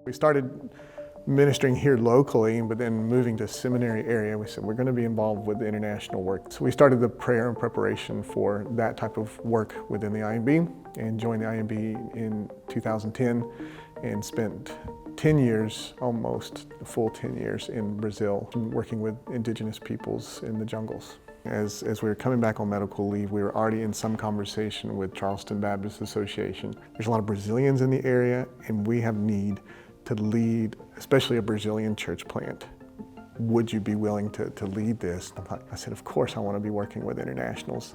We started ministering here locally, but then moving to seminary area, we said we're going to be involved with the international work. So we started the prayer and preparation for that type of work within the IMB and joined the IMB in 2010 and spent 10 years, almost a full 10 years in Brazil, working with indigenous peoples in the jungles. As we were coming back on medical leave, we were already in some conversation with Charleston Baptist Association. There's a lot of Brazilians in the area, and we have need to lead, especially a Brazilian church plant. Would you be willing to lead this? I said, of course I want to be working with internationals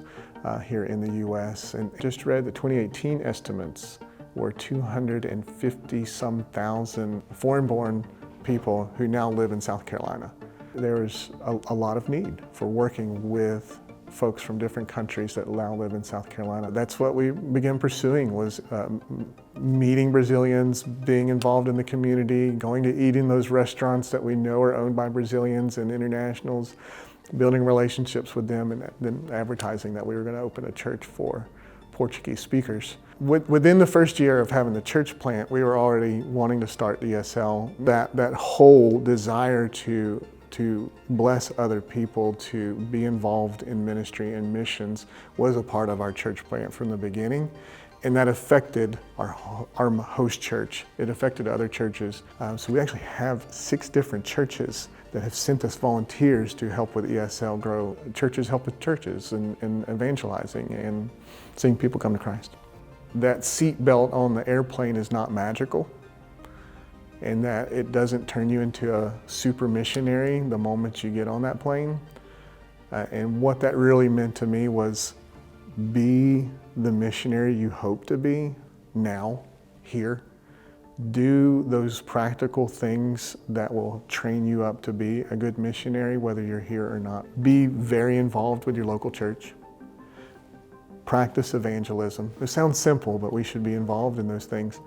here in the U.S. And just read the 2018 estimates were 250-some thousand foreign-born people who now live in South Carolina. There's a lot of need for working with folks from different countries that now live in South Carolina. That's what we began pursuing, was meeting Brazilians, being involved in the community, going to eat in those restaurants that we know are owned by Brazilians and internationals, building relationships with them, and then advertising that we were going to open a church for Portuguese speakers. Within the first year of having the church plant, we were already wanting to start ESL. That whole desire to bless other people, to be involved in ministry and missions was a part of our church plant from the beginning. And that affected our host church. It affected other churches. So we actually have 6 different churches that have sent us volunteers to help with ESL grow. Churches help with churches and evangelizing and seeing people come to Christ. That seat belt on the airplane is not magical, and that it doesn't turn you into a super missionary the moment you get on that plane. And what that really meant to me was be the missionary you hope to be now, here. Do those practical things that will train you up to be a good missionary, whether you're here or not. Be very involved with your local church. Practice evangelism. It sounds simple, but we should be involved in those things.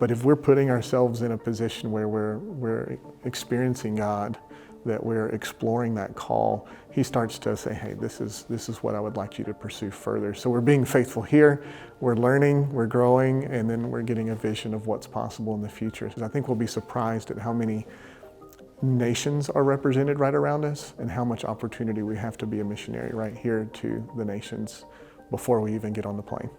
But if we're putting ourselves in a position where we're experiencing God, that we're exploring that call, He starts to say, hey, this is what I would like you to pursue further. So we're being faithful here, we're learning, we're growing, and then we're getting a vision of what's possible in the future. I think we'll be surprised at how many nations are represented right around us and how much opportunity we have to be a missionary right here to the nations before we even get on the plane.